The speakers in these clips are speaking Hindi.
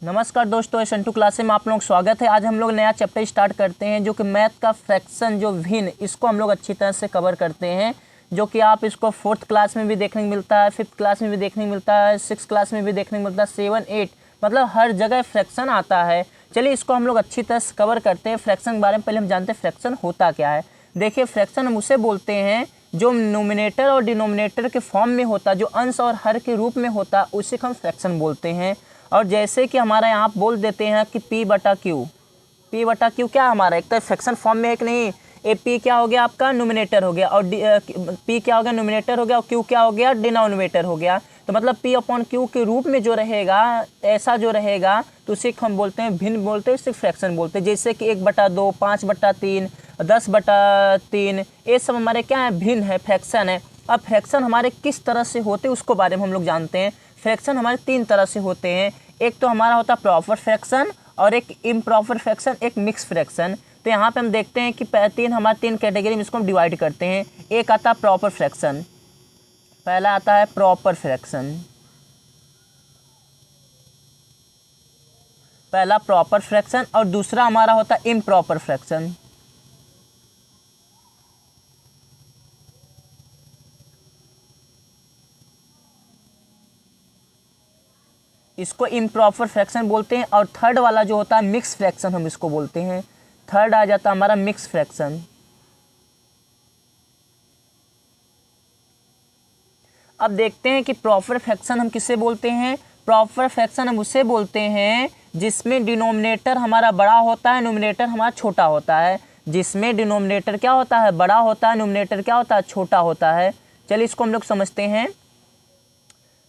नमस्कार दोस्तों, संटू क्लासे में आप लोग स्वागत है। आज हम लोग नया चैप्टर स्टार्ट करते हैं जो कि मैथ का फ्रैक्शन जो भिन्न, इसको हम लोग अच्छी तरह से कवर करते हैं। जो कि आप इसको 4th क्लास में भी देखने को मिलता है, 5th क्लास में भी देखने को मिलता है, 6th क्लास में भी देखने को मिलता है, 7, 8 मतलब हर जगह फ्रैक्शन आता है। चलिए इसको हम लोग अच्छी तरह से कवर करते हैं। फ्रैक्शन के बारे में पहले हम जानते हैं फ्रैक्शन होता क्या है। देखिए, फ्रैक्शन हम उसे बोलते हैं जो नोमिनेटर और डिनोमिनेटर के फॉर्म में होता, जो अंश और हर के रूप में होता, उसे हम फ्रैक्शन बोलते हैं। और जैसे कि हमारा यहाँ आप बोल देते हैं कि P बटा क्यू क्या हमारा एक तो फ्रैक्शन फॉर्म में है कि नहीं। ए P क्या हो गया आपका न्यूमिनेटर हो गया, और P क्या हो गया न्यूमिनेटर हो गया, और Q क्या हो गया डिनोमिनेटर हो गया। तो मतलब P अपॉन Q के रूप में जो रहेगा, ऐसा जो रहेगा, तो उसे हम बोलते हैं भिन्न बोलते हैं, उसे फ्रैक्शन बोलते हैं। जैसे कि 1/2, 5/3, 10/3, ये सब हमारे क्या है, भिन्न है, फ्रैक्शन है। अब फ्रैक्शन हमारे किस तरह से होते हैं उसको बारे में हम लोग जानते हैं। फ्रैक्शन हमारे 3 तरह से होते हैं। एक तो हमारा होता है प्रॉपर फ्रैक्शन, और एक इम्प्रॉपर फ्रैक्शन, एक मिक्स फ्रैक्शन। तो यहाँ पे हम देखते हैं कि हमारे 3 कैटेगरी में इसको हम डिवाइड करते हैं। एक आता है प्रॉपर फ्रैक्शन, पहला आता है प्रॉपर फ्रैक्शन, पहला प्रॉपर फ्रैक्शन, और दूसरा हमारा होता है इम्प्रॉपर फ्रैक्शन। इसको इम्प्रॉपर फ्रैक्शन बोलते हैं। और थर्ड वाला जो होता है मिक्स फ्रैक्शन, हम इसको बोलते हैं। थर्ड आ जाता है हमारा मिक्स फ्रैक्शन। अब देखते हैं कि प्रॉपर फ्रैक्शन हम किसे बोलते हैं। प्रॉपर फ्रैक्शन हम उसे बोलते हैं जिसमें डिनोमिनेटर हमारा बड़ा होता है, नोमिनेटर हमारा छोटा होता है। जिसमें डिनोमिनेटर क्या होता है, बड़ा होता है, नोमिनेटर क्या होता है, छोटा होता है। चलिए इसको हम लोग समझते हैं।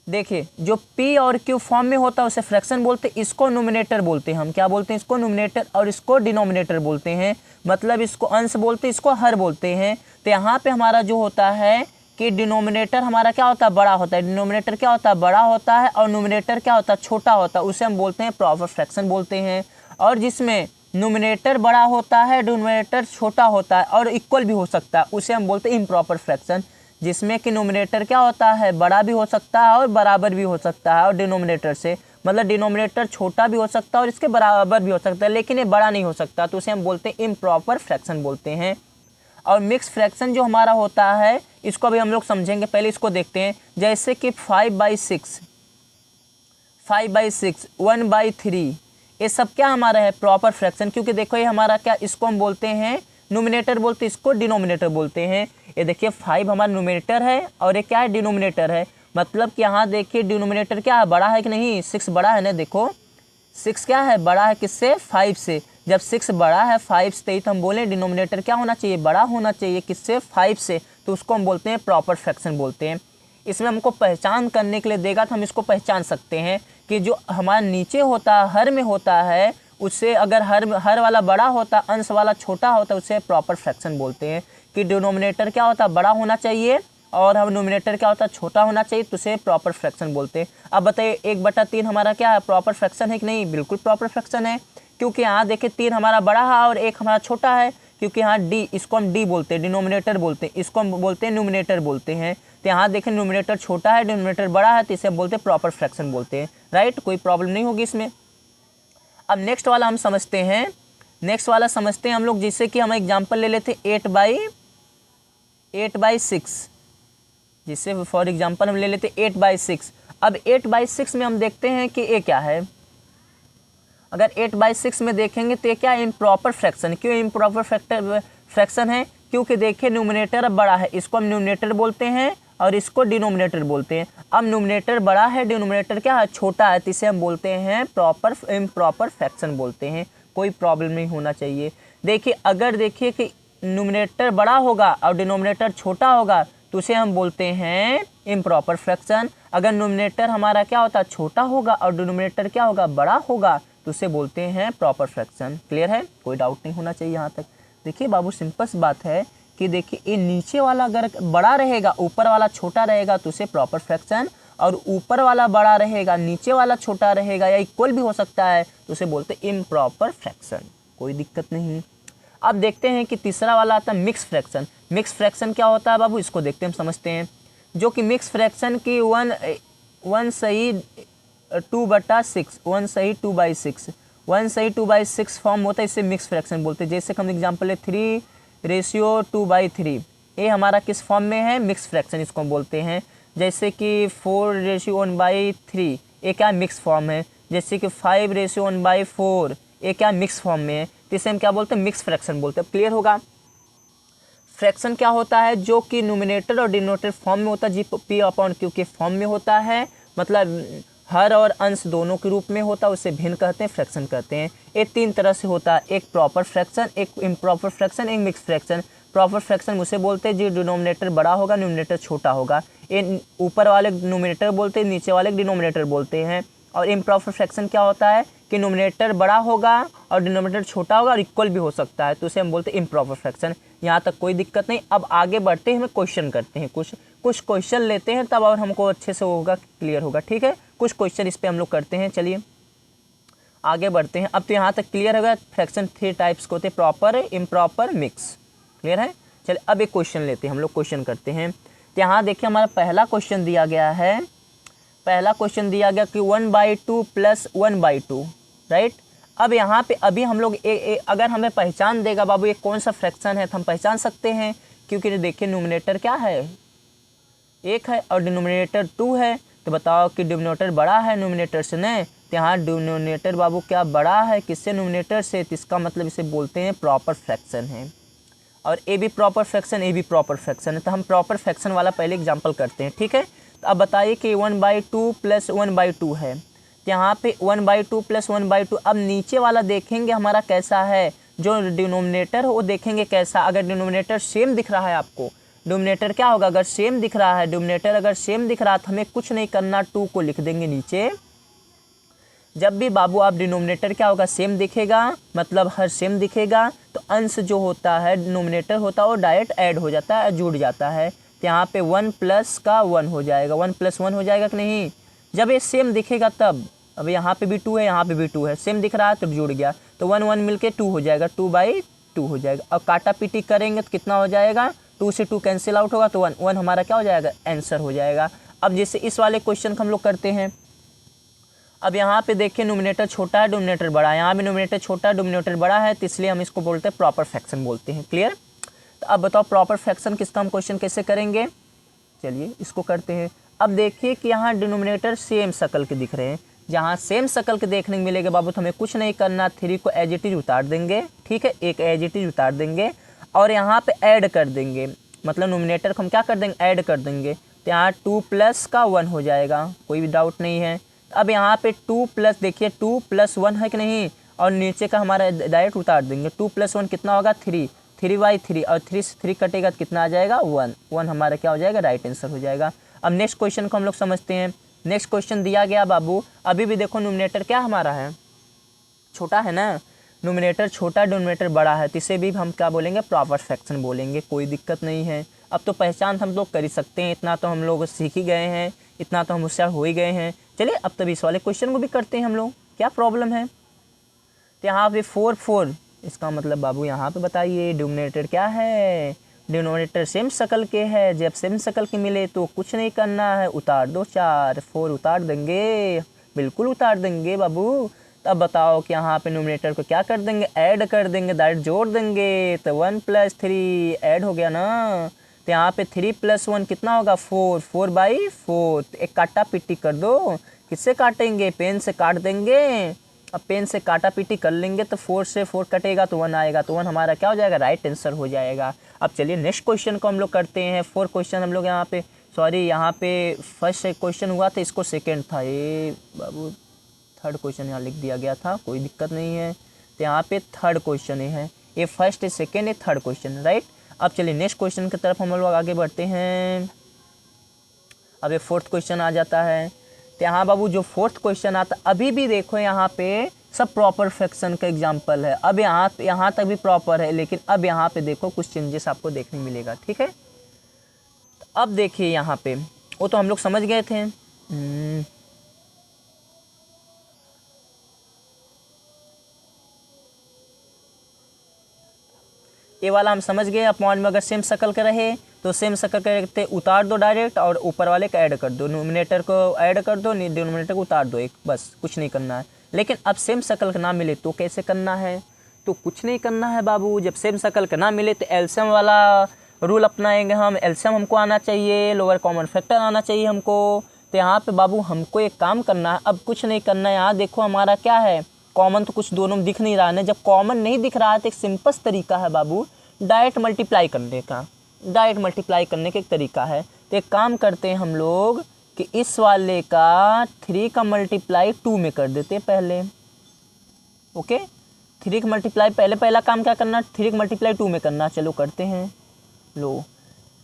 देखिए, जो P और Q फॉर्म में होता है उसे फ्रैक्शन बोलते हैं। इसको नोमिनेटर बोलते हैं, हम क्या बोलते हैं, इसको नोमिनेटर, और इसको डिनोमिनेटर बोलते हैं। मतलब इसको अंश बोलते हैं, इसको हर बोलते हैं। तो यहाँ पे हमारा जो होता है कि डिनोमिनेटर हमारा क्या होता है, बड़ा होता है। डिनोमिनेटर क्या होता है, बड़ा होता है, और नोमिनेटर क्या होता है, छोटा होता है। उसे हम बोलते हैं प्रॉपर फ्रैक्शन बोलते हैं। और जिसमें नोमिनेटर बड़ा होता है, डिनोमिनेटर छोटा होता है, और इक्वल भी हो सकता है, उसे हम बोलते हैं इम्प्रॉपर फ्रैक्शन। जिसमें कि नोमिनेटर क्या होता है, बड़ा भी हो सकता है और बराबर भी हो सकता है, और डिनोमिनेटर से मतलब डिनोमिनेटर छोटा भी हो सकता है और इसके बराबर भी हो सकता है, लेकिन ये बड़ा नहीं हो सकता, तो उसे हम बोलते हैं इम्प्रॉपर फ्रैक्शन बोलते हैं। और मिक्स फ्रैक्शन जो हमारा होता है, इसको अभी हम लोग समझेंगे। पहले इसको देखते हैं। जैसे कि 5/6, 1/3, ये सब क्या हमारा है, प्रॉपर फ्रैक्शन। क्योंकि देखो ये हमारा क्या, इसको हम बोलते हैं नोमिनेटर बोलते हैं, इसको डिनोमिनेटर बोलते हैं। ये देखिए 5 हमारा नोमिनेटर है और ये क्या है, डिनोमिनेटर है। मतलब कि यहाँ देखिए डिनोमिनेटर क्या है, बड़ा है कि नहीं, 6 बड़ा है ना। देखो 6 क्या है, बड़ा है किससे, 5 से। जब 6 बड़ा है 5 से, तो हम बोले डिनोमिनेटर क्या होना चाहिए, बड़ा होना चाहिए, किससे, 5 से। तो उसको हम बोलते हैं प्रॉपर फ्रैक्शन बोलते हैं। इसमें हमको पहचान करने के लिए देगा, तो हम इसको पहचान सकते हैं कि जो हमारा नीचे होता है, हर में होता है, उससे अगर हर वाला बड़ा होता, अंश वाला छोटा होता, उसे प्रॉपर फ्रैक्शन बोलते हैं। कि डिनोमिनेटर क्या होता, बड़ा होना चाहिए, और हम नोमिनेटर क्या होता है, छोटा होना चाहिए, तो उसे प्रॉपर फ्रैक्शन बोलते हैं। अब बताइए 1/3 हमारा क्या है, प्रॉपर फ्रैक्शन है कि नहीं, बिल्कुल प्रॉपर फ्रैक्शन है। क्योंकि यहाँ देखिए 3 हमारा बड़ा है और 1 हमारा छोटा है। क्योंकि यहाँ डी, इसको हम डी बोलते हैं, डिनोमिनेटर बोलते हैं, इसको हम बोलते हैं न्यूमिनेटर बोलते हैं। तो यहाँ देखें न्यूमिनेटर छोटा है, डिनोमिनेटर बड़ा है, तो इसे हम बोलते हैं प्रॉपर फ्रैक्शन बोलते हैं। राइट, कोई प्रॉब्लम नहीं होगी इसमें। अब नेक्स्ट वाला हम समझते हैं। नेक्स्ट वाला समझते हैं हम लोग, जिससे कि हम एग्जांपल ले लेते हैं 8/6। जिससे फॉर एग्जांपल हम ले लेते हैं 8/6। अब 8/6 में हम देखते हैं कि ये क्या है। अगर 8/6 में देखेंगे तो ये क्या है, इम्प्रॉपर फ्रैक्शन। क्यों इम्प्रॉपर फ्रैक्शन है, क्योंकि देखिए न्यूमिनेटर अब बड़ा है, इसको हम न्यूमिनेटर बोलते हैं और इसको डिनोमिनेटर बोलते हैं। अब न्यूमिनेटर बड़ा है, डिनोमिनेटर क्या है, छोटा है, तो इसे हम बोलते हैं इम्प्रॉपर फ्रैक्शन बोलते हैं। कोई प्रॉब्लम नहीं होना चाहिए। देखिए अगर देखिए कि न्यूमिनेटर बड़ा होगा और डिनोमिनेटर छोटा होगा, तो उसे हम बोलते हैं इम्प्रॉपर फ्रैक्शन। अगर न्यूमिनेटर हमारा क्या होता है, छोटा होगा, और डिनोमिनेटर क्या होगा, बड़ा होगा, तो उसे बोलते हैं प्रॉपर फ्रैक्शन। क्लियर है, कोई डाउट नहीं होना चाहिए यहाँ तक। देखिए बाबू, सिंपल सी बात है कि देखिए ये नीचे वाला अगर बड़ा रहेगा, ऊपर वाला छोटा रहेगा, तो उसे प्रॉपर फ्रैक्शन, और ऊपर वाला बड़ा रहेगा, नीचे वाला छोटा रहेगा, या इक्वल भी हो सकता है, तो उसे बोलते हैं इम्प्रॉपर फ्रैक्शन। कोई दिक्कत नहीं। अब देखते हैं कि तीसरा वाला आता है मिक्स फ्रैक्शन। मिक्स फ्रैक्शन क्या होता है बाबू, इसको देखते हैं, हम समझते हैं। जो कि मिक्स फ्रैक्शन की वन सही 2/6, 1 सही 2/6, 1 सही 2/6 फॉर्म होता है, इसे मिक्स फ्रैक्शन बोलते हैं। जैसे हम एग्जाम्पल है 3:2/3, ये हमारा किस फॉर्म में है, मिक्स फ्रैक्शन इसको हम बोलते हैं। जैसे कि 4:1/3, ये क्या मिक्स फॉर्म है। जैसे कि 5:1/4, ये क्या मिक्स फॉर्म में है, तो इसे हम क्या बोलते हैं, मिक्स फ्रैक्शन बोलते हैं। क्लियर होगा। फ्रैक्शन क्या होता है, जो कि न्यूमिनेटर और डिनोमिनेटर फॉर्म में होता है, P/Q के फॉर्म में होता है, मतलब हर और अंश दोनों के रूप में होता है, उसे भिन्न कहते हैं, फ्रैक्शन कहते हैं। ये 3 तरह से होता है, एक प्रॉपर फ्रैक्शन, एक इम्प्रॉपर फ्रैक्शन, एक मिक्स फ्रैक्शन। प्रॉपर फ्रैक्शन उसे बोलते हैं जो डिनोमिनेटर बड़ा होगा, न्यूमिनेटर छोटा होगा। ये ऊपर वाले न्यूमिनेटर बोलते हैं, नीचे वाले डिनोमिनेटर बोलते हैं। और इम्प्रॉपर फ्रैक्शन क्या होता है कि न्यूमिनेटर बड़ा होगा और डिनोमिनेटर छोटा होगा और इक्वल भी हो सकता है, तो उसे हम बोलते हैं इम्प्रॉपर फ्रैक्शन। यहाँ तक कोई दिक्कत नहीं। अब आगे बढ़ते हैं, हमें क्वेश्चन करते हैं, कुछ क्वेश्चन लेते हैं, तब और हमको अच्छे से होगा, क्लियर होगा। ठीक है, कुछ क्वेश्चन इस पे हम लोग करते हैं। चलिए आगे बढ़ते हैं। अब तो यहाँ तक क्लियर होगा, फ्रैक्शन 3 टाइप्स के होते हैं, प्रॉपर, इम्प्रॉपर, मिक्स। क्लियर है। चलिए अब एक क्वेश्चन लेते हैं, हम लोग क्वेश्चन करते हैं। तो यहाँ देखिए हमारा पहला क्वेश्चन दिया गया है, पहला क्वेश्चन दिया गया कि 1/2 + 1/2, राइट। अब यहाँ पे अभी हम लोग अगर हमें पहचान देगा बाबू ये कौन सा फ्रैक्शन है, तो हम पहचान सकते हैं, क्योंकि देखिए न्यूमिनेटर क्या है, 1 है और डिनोमिनेटर 2 है। तो बताओ कि डिनोमिनेटर बड़ा है न्यूमिनेटर से, नहीं। तो यहाँ डिनोमिनेटर बाबू क्या बड़ा है किससे, न्यूमिनेटर से, तो इसका मतलब इसे बोलते हैं प्रॉपर फ्रैक्शन है। और ए भी प्रॉपर फ्रैक्शन, ए भी प्रॉपर फ्रैक्शन है। तो हम प्रॉपर फ्रैक्शन वाला पहले एग्जांपल करते हैं, ठीक है। तो अब बताइए कि 1/2 + 1/2 है। तो यहाँ पे 1/2 + 1/2, अब नीचे वाला देखेंगे हमारा कैसा है, जो डिनोमिनेटर हो वो देखेंगे कैसा। अगर डिनोमिनेटर सेम दिख रहा है आपको, डिनोमिनेटर क्या होगा, अगर सेम दिख रहा है, डिनोमिनेटर अगर सेम दिख रहा है, तो हमें कुछ नहीं करना, 2 को लिख देंगे नीचे। जब भी बाबू आप डिनोमिनेटर क्या होगा, सेम दिखेगा, मतलब हर सेम दिखेगा, तो अंश जो होता है डिनोमिनेटर होता है वो डायरेक्ट ऐड हो जाता है, जुड़ जाता है। तो यहाँ पे 1 + का 1 हो जाएगा, 1 + 1 हो जाएगा कि नहीं। जब ये सेम दिखेगा तब, अब यहाँ पे भी 2 है, यहाँ पे भी 2 है, सेम दिख रहा है तो जुड़ गया, तो 1 1 मिलके 2 हो जाएगा, 2/2 हो जाएगा। अब काटा पीटी करेंगे तो कितना हो जाएगा, 2 से 2 कैंसिल आउट होगा, तो 1 हमारा क्या हो जाएगा, आंसर हो जाएगा। अब जैसे इस वाले क्वेश्चन को हम लोग करते हैं। अब यहाँ पे देखिए न्यूमिनेटर छोटा है, डिनोमिनेटर बड़ा है, यहाँ भी न्यूमिनेटर छोटा है, डिनोमिनेटर बड़ा है, तो इसलिए हम इसको बोलते हैं प्रॉपर फ्रैक्शन बोलते हैं। क्लियर। तो अब बताओ प्रॉपर फ्रैक्शन किसका हम क्वेश्चन कैसे करेंगे, चलिए इसको करते हैं। अब देखिए कि यहाँ डिनोमिनेटर सेम शक्ल के दिख रहे हैं, जहाँ सेम शक्ल के देखने को मिलेगा बाबू, तो हमें कुछ नहीं करना, 3 को एज इट इज उतार देंगे, ठीक है, एक एज इट इज उतार देंगे और यहाँ पे ऐड कर देंगे, मतलब नोमिनेटर को हम क्या कर देंगे, ऐड कर देंगे। तो यहाँ 2 + का 1 हो जाएगा, कोई भी डाउट नहीं है। अब यहाँ पे 2 + देखिए 2 + 1 है कि नहीं, और नीचे का हमारा डायरेक्ट उतार देंगे। 2 + 1 कितना होगा, 3, 3/3, और 3 से 3 कटेगा तो कितना आ जाएगा, 1 हमारा क्या हो जाएगा, राइट आंसर हो जाएगा। अब नेक्स्ट क्वेश्चन को हम लोग समझते हैं। नेक्स्ट क्वेश्चन दिया गया बाबू, अभी भी देखो न्यूमिनेटर क्या हमारा है, छोटा है ना, न्यूमिनेटर छोटा डिनोमिनेटर बड़ा है, तो इसे भी हम क्या बोलेंगे, प्रॉपर फ्रैक्शन बोलेंगे, कोई दिक्कत नहीं है। अब तो पहचान हम लोग कर ही सकते हैं, इतना तो हम लोग सीख ही गए हैं, इतना तो हम होशियार हो ही गए हैं। चलिए अब तब इस वाले क्वेश्चन को भी करते हैं हम लोग, क्या प्रॉब्लम है। तो यहाँ पे 4 4, इसका मतलब बाबू यहाँ पे बताइए डिनोमिनेटर क्या है, डिनोमिनेटर सेम शक्ल के है, जब सेम शक्ल के मिले तो कुछ नहीं करना है, उतार दो 4, 4 उतार देंगे, बिल्कुल उतार देंगे बाबू। तब बताओ कि यहाँ पे न्यूमिनेटर को क्या कर देंगे, ऐड कर देंगे, डायरेक्ट जोड़ देंगे, तो 1 + 3 ऐड हो गया ना। तो यहाँ पे 3 + 1 कितना होगा, 4, 4/4। एक काटा पिट्टी कर दो, किससे काटेंगे, पेन से काट देंगे। अब पेन से काटा पीटी कर लेंगे तो 4 से 4 कटेगा तो 1 आएगा, तो 1 हमारा क्या हो जाएगा, राइट आंसर हो जाएगा। अब चलिए नेक्स्ट क्वेश्चन को हम लोग करते हैं। 4 क्वेश्चन हम लोग यहाँ पे, सॉरी यहाँ पे फर्स्ट क्वेश्चन हुआ था, इसको सेकेंड था, ये बाबू थर्ड क्वेश्चन यहाँ लिख दिया गया था, कोई दिक्कत नहीं है। तो यहाँ पे थर्ड क्वेश्चन है, ये फर्स्ट है, सेकेंड है, थर्ड क्वेश्चन, राइट। अब चलिए नेक्स्ट क्वेश्चन की तरफ हम लोग आगे बढ़ते हैं। अब ये फोर्थ क्वेश्चन आ जाता है। तो यहाँ बाबू जो फोर्थ क्वेश्चन आता, अभी भी देखो यहाँ पे सब प्रॉपर फ्रैक्शन का एग्जांपल है। अब यहाँ तक भी प्रॉपर है, लेकिन अब यहाँ पे देखो कुछ चेंजेस आपको देखने मिलेगा, ठीक है। तो अब देखिए यहाँ पे, वो तो हम लोग समझ गए थे। ए वाला हम समझ गए, अपॉन में अगर सेम शक्ल का रहे तो सेम शक्ल का रहते उतार दो डायरेक्ट और ऊपर वाले का ऐड कर दो, न्यूमिनेटर को ऐड कर दो, डिनोमिनेटर को उतार दो एक, बस कुछ नहीं करना है। लेकिन अब सेम शक्ल का ना मिले तो कैसे करना है, तो कुछ नहीं करना है बाबू। जब सेम शक्ल का ना मिले तो एलसीएम वाला रूल अपनाएंगे हम। एलसीएम हमको आना चाहिए, लोअर कॉमन फैक्टर आना चाहिए हमको। तो यहाँ पे बाबू हमको एक काम करना है, अब कुछ नहीं करना है। यहाँ देखो हमारा क्या है, कॉमन तो कुछ दोनों में दिख नहीं रहा है। जब कॉमन नहीं दिख रहा है तो एक सिंपल तरीका है बाबू, डायरेक्ट मल्टीप्लाई करने का। डायरेक्ट मल्टीप्लाई करने का एक तरीका है। तो एक काम करते हैं हम लोग कि इस वाले का 3 का मल्टीप्लाई 2 में कर देते हैं पहले। ओके, 3 का मल्टीप्लाई पहला काम क्या करना, 3 का मल्टीप्लाई 2 में करना। चलो करते हैं, लो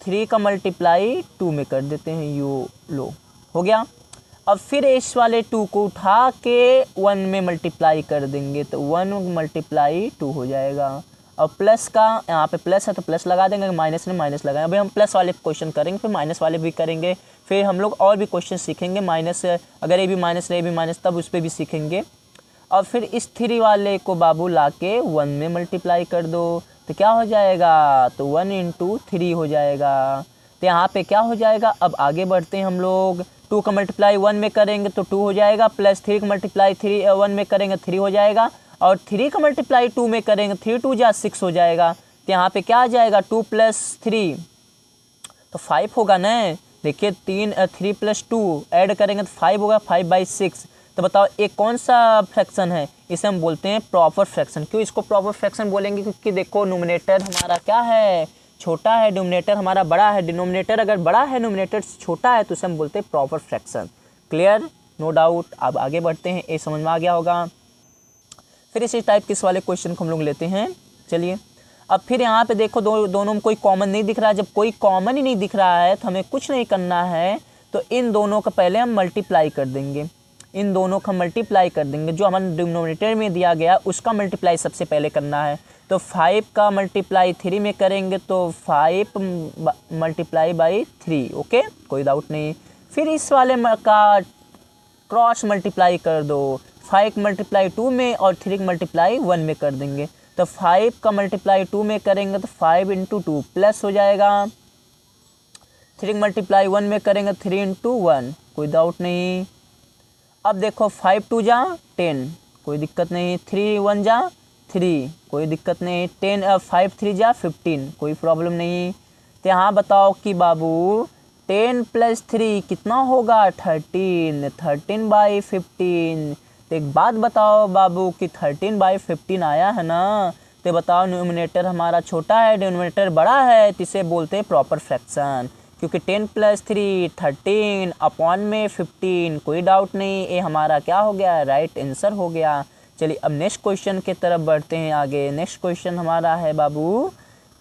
3 का मल्टीप्लाई 2 में कर देते हैं, यो लो हो गया। अब फिर इस वाले 2 को उठा के 1 में मल्टीप्लाई कर देंगे तो 1 मल्टीप्लाई 2 हो जाएगा। और प्लस का यहाँ पे प्लस है तो प्लस लगा देंगे, माइनस में माइनस लगाएंगे। अभी हम प्लस वाले क्वेश्चन करेंगे, फिर माइनस वाले भी करेंगे, फिर हम लोग और भी क्वेश्चन सीखेंगे। माइनस अगर ये भी माइनस रहे भी माइनस, तब उस पर भी सीखेंगे। और फिर इस 3 वाले को बाबू ला के 1 में मल्टीप्लाई कर दो तो क्या हो जाएगा, तो 1 × 3 हो जाएगा। तो यहाँ पे क्या हो जाएगा, अब आगे बढ़ते हैं हम लोग। 2 का मल्टीप्लाई 1 में करेंगे तो 2 हो जाएगा, प्लस 3 का मल्टीप्लाई 1 में करेंगे 3 हो जाएगा, और 3 का मल्टीप्लाई 2 में करेंगे 3 2 जा 6 हो जाएगा। तो यहाँ पे क्या आ जाएगा, 2 + 3 तो 5 होगा ना। देखिए 3 + 2 ऐड करेंगे तो 5 होगा, 5/6। तो बताओ एक कौन सा फ्रैक्शन है, इसे हम बोलते हैं प्रॉपर फ्रैक्शन। क्यों इसको प्रॉपर फ्रैक्शन बोलेंगे, क्योंकि देखो न्यूमरेटर हमारा क्या है, छोटा है, डिनोमिनेटर हमारा बड़ा है। डिनोमिनेटर अगर बड़ा है, न्यूमरेटर छोटा है, तो उसे हम बोलते हैं proper fraction. Clear, no doubt. अब आगे बढ़ते हैं, ये समझ में आ गया होगा। फिर इसी टाइप के इस वाले क्वेश्चन को हम लोग लेते हैं। चलिए अब फिर यहाँ पे देखो दोनों में कोई कॉमन नहीं दिख रहा है। जब कोई कॉमन ही नहीं दिख रहा है तो हमें कुछ नहीं करना है, तो इन दोनों का पहले हम मल्टीप्लाई कर देंगे। इन दोनों का मल्टीप्लाई कर देंगे, जो हमारे डिनोमिनेटर में दिया गया उसका मल्टीप्लाई सबसे पहले करना है। तो 5 का मल्टीप्लाई 3 में करेंगे तो 5 × 3। ओके, कोई डाउट नहीं। फिर इस वाले का क्रॉस मल्टीप्लाई कर दो, 5 का मल्टीप्लाई 2 में और 3 का मल्टीप्लाई 1 में कर देंगे। तो 5 का मल्टीप्लाई 2 में करेंगे तो 5 × 2 प्लस हो जाएगा। 3 का मल्टीप्लाई 1 में करेंगे 3 × 1, कोई डाउट नहीं। अब देखो 5 2 जा 10, कोई दिक्कत नहीं। 3 1 जा 3, कोई दिक्कत नहीं। 5 3 जा 15, कोई प्रॉब्लम नहीं। तो यहाँ बताओ कि बाबू 10 + 3 कितना होगा, 13, 13/15। तो एक बात बताओ बाबू कि 13/15 आया है ना। तो बताओ न्यूमरेटर हमारा छोटा है, डिनोमिनेटर बड़ा है, तो इसे बोलते हैं प्रॉपर फ्रैक्शन। क्योंकि 10 + 3 13 अपॉन में 15, कोई डाउट नहीं, ये हमारा क्या हो गया, राइट आंसर हो गया। चलिए अब नेक्स्ट क्वेश्चन की तरफ बढ़ते हैं आगे। नेक्स्ट क्वेश्चन हमारा है बाबू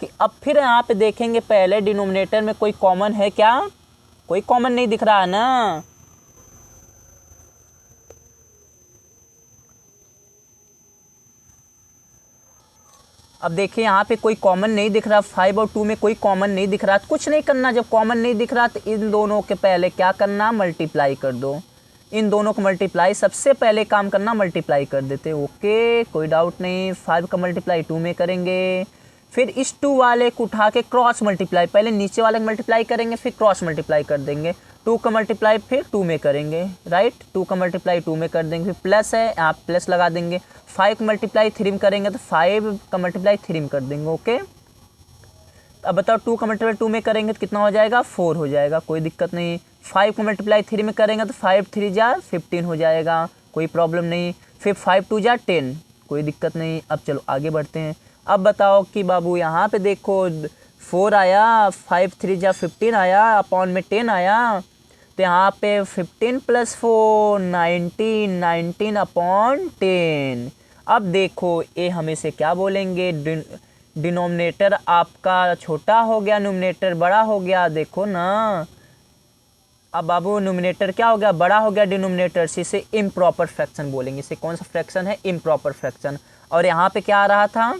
कि अब फिर यहाँ पे देखेंगे पहले डिनोमिनेटर में कोई कॉमन है क्या, कोई कॉमन नहीं दिख रहा है ना। अब देखिए यहाँ पे कोई कॉमन नहीं दिख रहा, 5 और 2 में कोई कॉमन नहीं दिख रहा। कुछ नहीं करना, जब कॉमन नहीं दिख रहा तो इन दोनों के पहले क्या करना, मल्टीप्लाई कर दो। इन दोनों को मल्टीप्लाई सबसे पहले काम करना, मल्टीप्लाई कर देते। ओके, कोई डाउट नहीं। 5 का मल्टीप्लाई 2 में करेंगे, फिर इस 2 वाले को उठा के क्रॉस मल्टीप्लाई, पहले नीचे वाले को मल्टीप्लाई करेंगे फिर क्रॉस मल्टीप्लाई कर देंगे। 2 का मल्टीप्लाई फिर 2 में करेंगे, राइट। 2 का मल्टीप्लाई 2 में कर देंगे, फिर प्लस है यहाँ प्लस लगा देंगे। 5 का मल्टीप्लाई 3 में करेंगे तो 5 का मल्टीप्लाई 3 में कर देंगे। ओके, अब बताओ 2 का मल्टीप्लाई 2 में करेंगे तो कितना हो जाएगा, 4 हो जाएगा, कोई दिक्कत नहीं। 5 का मल्टीप्लाई 3 में करेंगे तो 5 3 जा 15 हो जाएगा, कोई प्रॉब्लम नहीं। फिर 5 2 जा 10, कोई दिक्कत नहीं। अब चलो आगे बढ़ते हैं। अब बताओ कि बाबू यहाँ पे देखो 4 आया, 5 3 जा 15 आया, अपॉन में 10 आया। तो यहाँ पे 15 + 4 19, 19 अपॉन 10। अब देखो ये हमें से क्या बोलेंगे, डिनोमिनेटर आपका छोटा हो गया, न्यूमरेटर बड़ा हो गया, देखो ना। अब बाबू न्यूमरेटर क्या हो गया, बड़ा हो गया डिनोमिनेटर से, इसे इम्प्रॉपर फ्रैक्शन बोलेंगे। इसे कौन सा फ्रैक्शन है, इम्प्रॉपर फ्रैक्शन। और यहाँ पे क्या आ रहा था,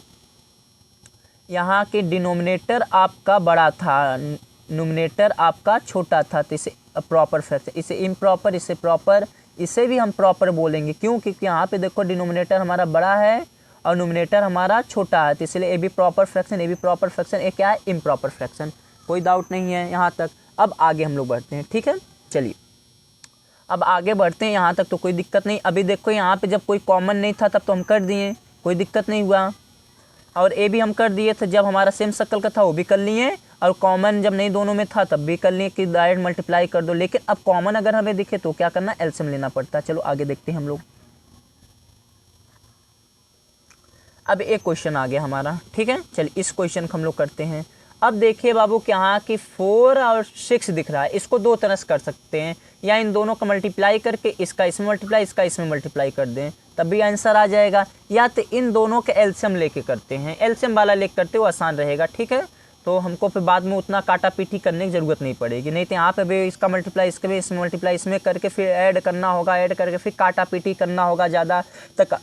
यहाँ के डिनोमिनेटर आपका बड़ा था, न्यूमरेटर आपका छोटा था, तो इसे प्रॉपर फ्रैक्शन। इसे इम्प्रॉपर, इसे प्रॉपर, इसे भी हम प्रॉपर बोलेंगे। क्यों, क्योंकि यहाँ पे देखो डिनोमिनेटर हमारा बड़ा है और नोमिनेटर हमारा छोटा है, तो इसलिए A B proper fraction, A B proper fraction, A क्या है इम्प्रॉपर फ्रैक्शन। कोई डाउट नहीं है यहाँ तक। अब आगे हम लोग बढ़ते हैं, ठीक है। चलिए अब आगे बढ़ते हैं, यहाँ तक तो कोई दिक्कत नहीं। अभी देखो यहाँ पे जब कोई कॉमन नहीं था तब तो हम कर दिए, कोई दिक्कत नहीं हुआ। और ए भी हम कर दिए थे, जब हमारा सेम शक्ल का था वो भी कर लिए, और कॉमन जब नहीं दोनों में था तब भी कर लिए कि डायरेक्ट मल्टीप्लाई कर दो। लेकिन अब कॉमन अगर हमें दिखे तो क्या करना, एलसीएम लेना पड़ता है। चलो आगे देखते हैं हम लोग। अब एक क्वेश्चन आ गया हमारा, ठीक है। चलिए इस क्वेश्चन को हम लोग करते हैं। अब देखिए बाबू कि यहाँ की 4 और 6 दिख रहा है, इसको दो तरह से कर सकते हैं, या इन दोनों का मल्टीप्लाई करके इसका इसमें मल्टीप्लाई, इसका इसमें मल्टीप्लाई कर दें तब भी आंसर आ जाएगा, या तो इन दोनों के एलसीएम लेके करते हैं, एलसीएम वाला लेके करते हो आसान रहेगा, ठीक है। तो हमको फिर बाद में उतना काटा पीटी करने की ज़रूरत नहीं पड़ेगी। नहीं तो यहाँ पे भी इसका मल्टीप्लाई इसके भी इसमें मल्टीप्लाई इसमें करके फिर ऐड करना होगा, ऐड करके फिर काटा पीटी करना होगा, ज़्यादा तक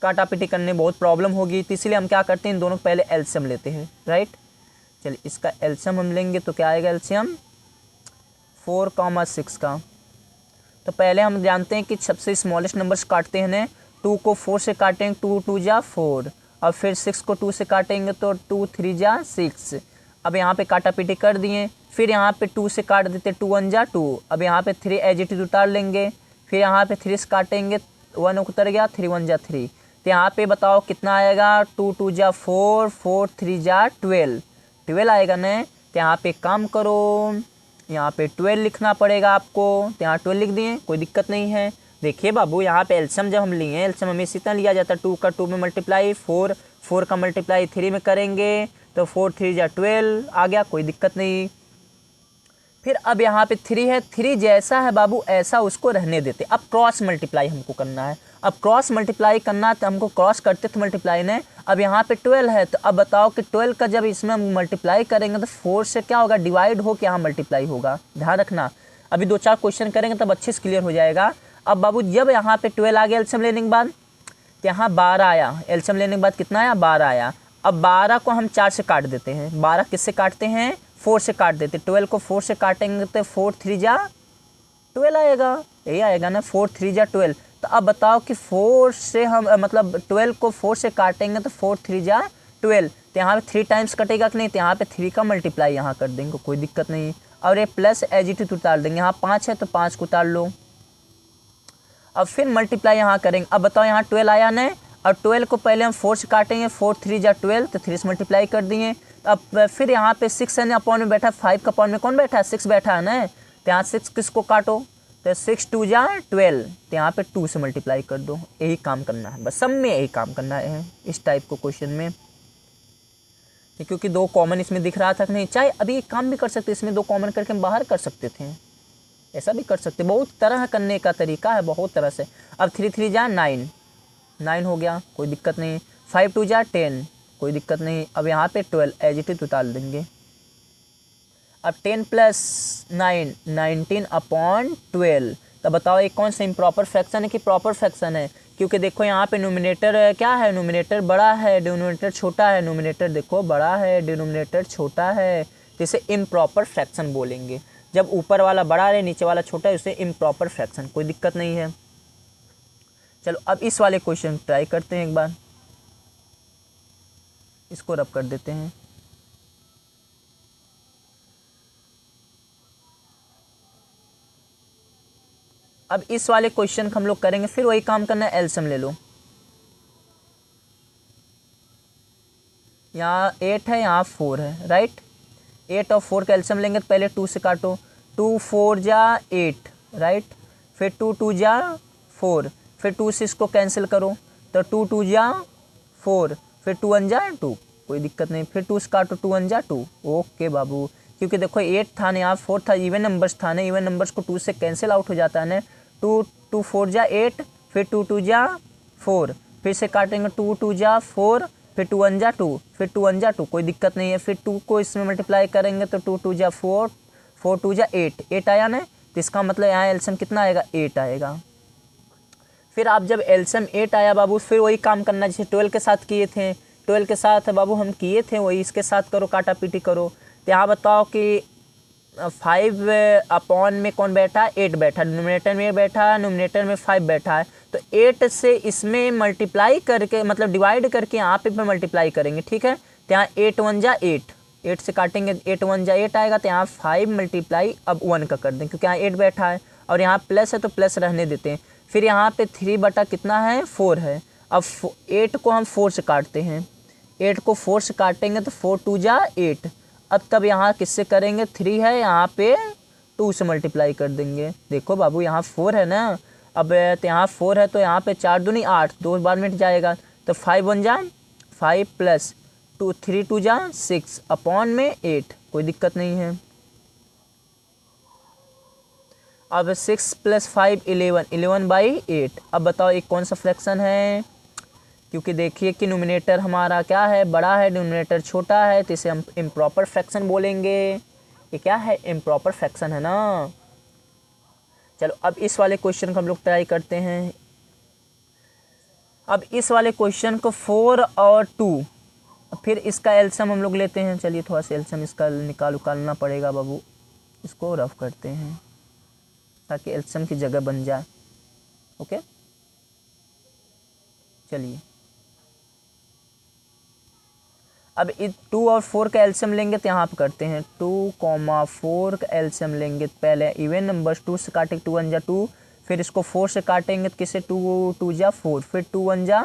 काटा पीटी करने बहुत प्रॉब्लम होगी। तो इसलिए हम क्या करते हैं, इन दोनों को पहले एलसीएम लेते हैं, राइट। चलिए इसका एलसीएम हम लेंगे तो क्या आएगा एलसीएम 4, 6 का। तो पहले हम जानते हैं कि सबसे स्मॉलेस्ट नंबर्स काटते हैं ना, 2 को 4 से काटेंगे 2 2 जा 4, और फिर 6 को 2 से काटेंगे तो 2 3 जा 6। अब यहाँ पे काटा पीटी कर दिए, फिर यहाँ पे 2 से काट देते 2 1 जा 2। अब यहाँ पे 3 एज इट इज उतार लेंगे, फिर यहाँ पे 3 से काटेंगे 1 उतर गया, 3 1 जा 3। तो यहाँ पे बताओ कितना आएगा, 2 2 जा 4, 4 3 जा 12 आएगा ना। तो यहाँ पे काम करो, यहाँ पे 12 लिखना पड़ेगा आपको, तो यहाँ 12 लिख दिए, कोई दिक्कत नहीं है। देखिए बाबू यहाँ पे एलसीएम जब हम लिए, एलसीएम हमें इसी तरह लिया जाता है, 2 का 2 में मल्टीप्लाई, 4 का मल्टीप्लाई 3 में करेंगे तो 4 3 जा 12 आ गया, कोई दिक्कत नहीं। फिर अब यहाँ पे 3 है, 3 जैसा है बाबू ऐसा उसको रहने देते। अब क्रॉस मल्टीप्लाई हमको करना है, अब क्रॉस मल्टीप्लाई करना तो हमको क्रॉस करते थे मल्टीप्लाई ने। अब यहाँ पे 12 है, तो अब बताओ कि 12 का जब इसमें हम मल्टीप्लाई करेंगे तो 4 से क्या होगा, डिवाइड हो के यहाँ मल्टीप्लाई होगा, ध्यान रखना। अभी 2-4 क्वेश्चन करेंगे तब अच्छे से क्लियर हो जाएगा। अब बाबू जब यहाँ पे 12 आ गया एलसीएम लेने के बाद, तो यहाँ 12 आया, एलसीएम लेने के बाद कितना आया 12 आया। अब 12 को हम 4 से काट देते हैं, 12 किससे काटते हैं 4 से काट देते, 12 को 4 से काटेंगे तो 4 3 जा 12 आएगा, यही आएगा ना 4 3 जा 12। तो अब बताओ कि 4 से हम मतलब 12 को 4 से काटेंगे तो 4 3 जा 12, तो यहाँ पे 3 टाइम्स कटेगा कि नहीं, तो यहाँ पे 3 का मल्टीप्लाई यहाँ कर देंगे, कोई दिक्कत नहीं। और ये प्लस एज इट इज उतार देंगे, यहाँ 5 है तो 5 को उतार लो। अब फिर मल्टीप्लाई यहाँ करेंगे, अब बताओ यहाँ 12 आया ना, और 12 को पहले हम 4 से काटेंगे, 4 3 जा 12, तो 3 से मल्टीप्लाई कर दिए। अब फिर यहाँ पे 6 है ना अपॉन में बैठा, 5 का अपॉन में कौन बैठा है 6 बैठा है ना, तो यहाँ 6 किसको काटो, तो 6 2 जा 12, तो यहाँ पे 2 से मल्टीप्लाई कर दो। यही काम करना है, बस सब में यही काम करना है इस टाइप को क्वेश्चन में। क्योंकि 2 कॉमन इसमें दिख रहा था कि नहीं, चाहे अभी एक काम भी कर सकते, इसमें 2 कॉमन करके हम बाहर कर सकते थे, ऐसा भी कर सकते, बहुत तरह करने का तरीका है, बहुत तरह से। अब 3 3 जा 9 हो गया, कोई दिक्कत नहीं। 5 2 जा 10, कोई दिक्कत नहीं। अब यहाँ पे 12 एज इट इज उतार देंगे। अब 10 + 9 19 अपॉन 12, तो बताओ ये कौन सा इम्प्रॉपर फ्रैक्शन है कि प्रॉपर फ्रैक्शन है, क्योंकि देखो यहाँ पे नोमिनेटर क्या है, नोमिनेटर बड़ा है डिनोमिनेटर छोटा है, नोमिनेटर देखो बड़ा है डिनोमिनेटर छोटा है, तो इसे इम्प्रॉपर फ्रैक्शन बोलेंगे। जब ऊपर वाला बड़ा है नीचे वाला छोटा है उसे इम्प्रॉपर फ्रैक्शन, कोई दिक्कत नहीं है। चलो अब इस वाले क्वेश्चन ट्राई करते हैं एक बार, इसको रब कर देते हैं। अब इस वाले क्वेश्चन को हम लोग करेंगे, फिर वही काम करना है, एलसीएम ले लो। यहाँ 8 है, यहाँ 4 है, राइट। 8 और 4 का एलसीएम लेंगे तो पहले 2 से काटो, 2 4 जा 8, राइट। फिर 2 2 जा 4, फिर 2 से इसको कैंसिल करो तो 2 2 जा 4, फिर 2 1 जा 2, कोई दिक्कत नहीं। फिर 2 से काटो 2 1 जा 2, ओके बाबू। क्योंकि देखो 8 था ना, यहाँ 4 था, इवन नंबर्स था ना, इवन नंबर्स को 2 से कैंसिल आउट हो जाता है ना। 2 2 4 जा 8, फिर 2 2 जा 4, फिर से काटेंगे 2 2 जा 4, फिर 2 1 जा 2, फिर 2 1 जा 2, कोई दिक्कत नहीं है। फिर 2 को इसमें मल्टीप्लाई करेंगे तो 2 2 जा 4, 4 2 जा 8 आया ना, तो इसका मतलब यहाँ एलसीएम कितना आएगा 8 आएगा। फिर आप जब एलसीएम 8 आया बाबू, फिर वही काम करना जैसे 12 के साथ किए थे, 12 के साथ बाबू हम किए थे वही इसके साथ करो, काटा पीटी करो। तो यहाँ बताओ कि 5 अपॉन में कौन बैठा है 8 बैठा, डिनोमिनेटर में बैठा है, नोमिनेटर में 5 बैठा है, तो 8 से इसमें मल्टीप्लाई करके मतलब डिवाइड करके यहाँ पे मल्टीप्लाई करेंगे, ठीक है। तो यहाँ 8 1 जा 8, 8 से काटेंगे 8 1 जा 8 आएगा। तो यहाँ 5 मल्टीप्लाई अब 1 का कर दें क्योंकि यहाँ 8 बैठा है और यहाँ प्लस है तो प्लस रहने देते हैं। फिर यहाँ पे 3 बटा कितना है 4 है। अब 8 को हम 4 से काटते हैं, 8 को 4 से काटेंगे तो 4 2 जा 8। अब तब यहाँ किससे करेंगे, 3 है यहाँ पे 2 से मल्टीप्लाई कर देंगे। देखो बाबू यहाँ 4 है ना, अब तो यहाँ 4 है तो यहाँ पे 4 दूनी 8, 2 बार मिट जाएगा। तो 5 1 जा 5 प्लस 2 3 2 जा 6 अपॉन में 8, कोई दिक्कत नहीं है। अब 6 प्लस 5 11, 11/8। अब बताओ एक कौन सा फ्रैक्शन है, क्योंकि देखिए कि न्यूमरेटर हमारा क्या है बड़ा है, डिनोमिनेटर छोटा है, तो इसे हम इम्प्रॉपर फ्रैक्शन बोलेंगे। ये क्या है, इम्प्रॉपर फ्रैक्शन है ना। चलो अब इस वाले क्वेश्चन को हम लोग ट्राई करते हैं। अब इस वाले क्वेश्चन को 4 और 2, फिर इसका एलसीएम हम लोग लेते हैं। चलिए थोड़ा सा एलसीएम इसका निकालना पड़ेगा बाबू, इसको रफ करते हैं ताकि एलसीएम की जगह बन जाए। ओके चलिए अब इस 2 और 4 का एलसीएम लेंगे तो यहाँ पे करते हैं 2, 4 का एलसीएम लेंगे। पहले इवन नंबर्स 2 से काटेंगे 2 1 जा 2, फिर इसको 4 से काटेंगे तो किसे 2 2 जा 4, फिर 2 1 जा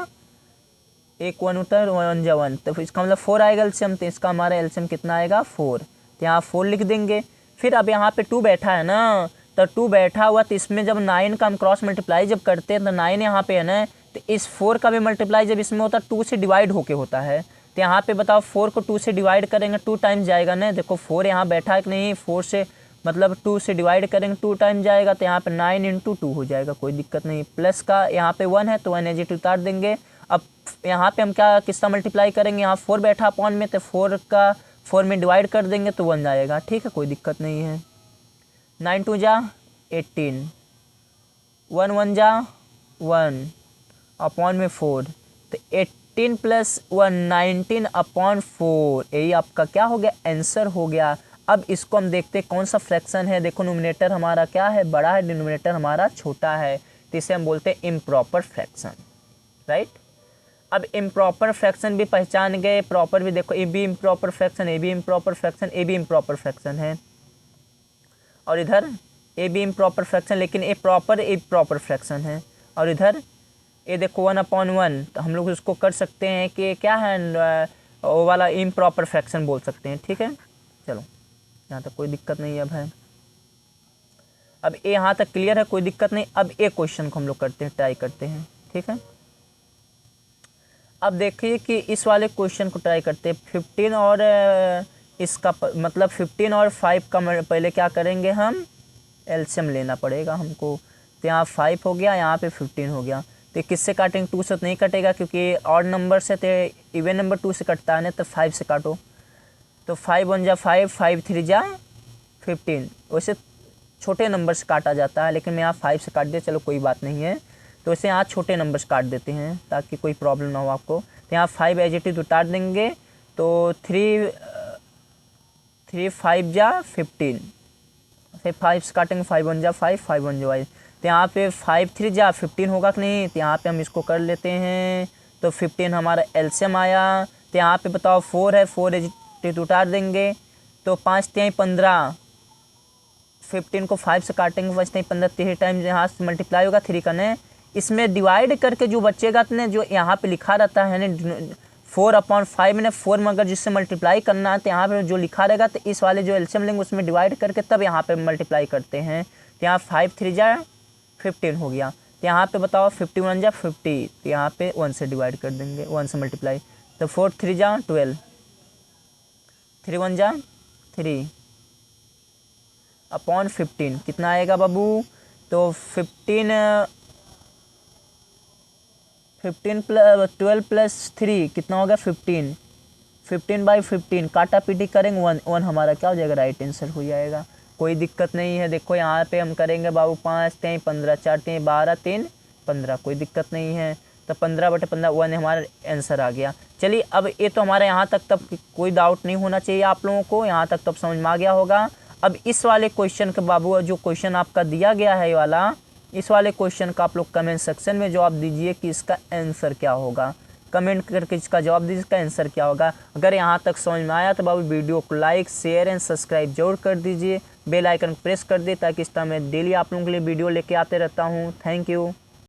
1 1 उतर 1 जा 1, तो फिर इसका मतलब 4 आएगा एलसीएम। तो इसका हमारा एलसीएम कितना आएगा 4, तो यहाँ 4 लिख देंगे। फिर अब यहाँ पे 2 बैठा है ना, तो 2 बैठा हुआ तो इसमें जब 9 का हम क्रॉस मल्टीप्लाई जब करते हैं तो 9 यहाँ पे है ना, तो इस 4 का भी मल्टीप्लाई जब इसमें होता है 2 से डिवाइड होके होता है। तो यहाँ पे बताओ 4 को 2 से डिवाइड करेंगे 2 टाइम्स जाएगा ना। देखो 4 यहाँ बैठा है कि नहीं, 4 से मतलब 2 से डिवाइड करेंगे 2 टाइम्स जाएगा, तो यहाँ पे 9 × 2 हो जाएगा, कोई दिक्कत नहीं। प्लस का यहाँ पे 1 है तो 1 एज इट उतार देंगे। अब यहाँ पे हम क्या किसका मल्टीप्लाई करेंगे, यहाँ 4 बैठा अपॉन में, तो 4 का 4 में डिवाइड कर देंगे तो 1 आएगा, ठीक है कोई दिक्कत नहीं है। 9 2 जा 18, 1 1 जा 1 अपॉन में 4, तो 18 प्लस 1 19 अपॉन 4, यही आपका क्या हो गया आंसर हो गया। अब इसको हम देखते हैं कौन सा फ्रैक्शन है। देखो न्यूमरेटर हमारा क्या है बड़ा है, डिनोमिनेटर हमारा छोटा है, तो इसे हम बोलते हैं इम्प्रॉपर फ्रैक्शन, राइट। अब इम्प्रॉपर फ्रैक्शन भी पहचान गए, प्रॉपर भी देखो, a b improper fraction, A b improper fraction, A b improper fraction है, और इधर ए बी इम्प्रॉपर फ्रैक्शन लेकिन ए प्रॉपर फ्रैक्शन है। और इधर ये देखो 1/1, तो हम लोग उसको कर सकते हैं कि क्या है वो वाला इम्प्रॉपर फ्रैक्शन बोल सकते हैं, ठीक है। चलो यहाँ तक कोई दिक्कत नहीं अब है, अब ये यहाँ तक क्लियर है, कोई दिक्कत नहीं। अब एक क्वेश्चन को हम लोग करते हैं, ट्राई करते हैं, ठीक है। अब देखिए कि इस वाले क्वेश्चन को ट्राई करते हैं। 15 और इसका मतलब 15 और 5 का पहले क्या करेंगे हम, एलसीएम लेना पड़ेगा हमको। तो यहाँ 5 हो गया, यहाँ पे 15 हो गया, तो किससे काटेंगे, 2 से तो नहीं कटेगा क्योंकि ऑड नंबर से, तो इवन नंबर 2 से कटता है ना, तो 5 से काटो। तो 5 1 जा 5, 5 3 जा 15, वैसे छोटे नंबर से काटा जाता है लेकिन मैं यहाँ 5 से काट दिया, चलो कोई बात नहीं है। तो वैसे यहाँ छोटे नंबर से काट देते हैं ताकि कोई प्रॉब्लम ना हो आपको। तो यहाँ 5 एज इट इज उतार देंगे, तो 3 5 जा 15, फिर 5 से काटेंगे 5 1 जा 5, 5 1 जा 5, तो यहाँ पे 5 3 जा 15 होगा कि नहीं, तो यहाँ पे हम इसको कर लेते हैं। तो 15 हमारा एलसीएम आया। तो यहाँ पे बताओ 4 है, 4 एज इट इज उतार देंगे, तो 5 3 15, 15 को 5 से काटेंगे, 5 3 15, 3 टाइम्स यहाँ से मल्टीप्लाई होगा 3 का ने, इसमें डिवाइड करके जो बचेगा तो जो यहाँ पे लिखा रहता है ना 4/5 में 4 में अगर जिससे मल्टीप्लाई करना है तो यहाँ पे जो लिखा रहेगा, तो इस वाले जो एलसीएम लेंगे उसमें डिवाइड करके तब यहाँ पे मल्टीप्लाई करते हैं। तो यहाँ 5 3 जा 15 हो गया, तो यहाँ पे बताओ 51 जा 50, तो यहाँ पे 1 से डिवाइड कर देंगे, 1 से मल्टीप्लाई, तो 4 3 जा 12, 3 1 जा 3 अपॉन 15 कितना आएगा बाबू, तो 15 प्लस 12 प्लस 3 कितना होगा 15, 15/15 काटा पीटी करेंगे 1 हमारा क्या हो जाएगा, राइट आंसर हो जाएगा, कोई दिक्कत नहीं है। देखो यहाँ पे हम करेंगे बाबू 5 3 15, 4 3 12, 3 15, कोई दिक्कत नहीं है। तो 15/15 1 हमारा आंसर आ गया। चलिए अब ये तो हमारा यहाँ तक तब कोई डाउट नहीं होना चाहिए आप लोगों को, यहाँ तक तब समझ में आ गया होगा। अब इस वाले क्वेश्चन के बाबू जो क्वेश्चन आपका दिया गया है ये वाला, इस वाले क्वेश्चन का आप लोग कमेंट सेक्शन में जवाब दीजिए कि इसका आंसर क्या होगा। कमेंट करके इसका जवाब दीजिए, इसका आंसर क्या होगा। अगर यहाँ तक समझ में आया तो बाबू वीडियो को लाइक शेयर एंड सब्सक्राइब जरूर कर दीजिए। बेल आइकन प्रेस कर दिए ताकि इस तरह मैं डेली आप लोगों के लिए वीडियो लेके आते रहता हूँ। Thank you.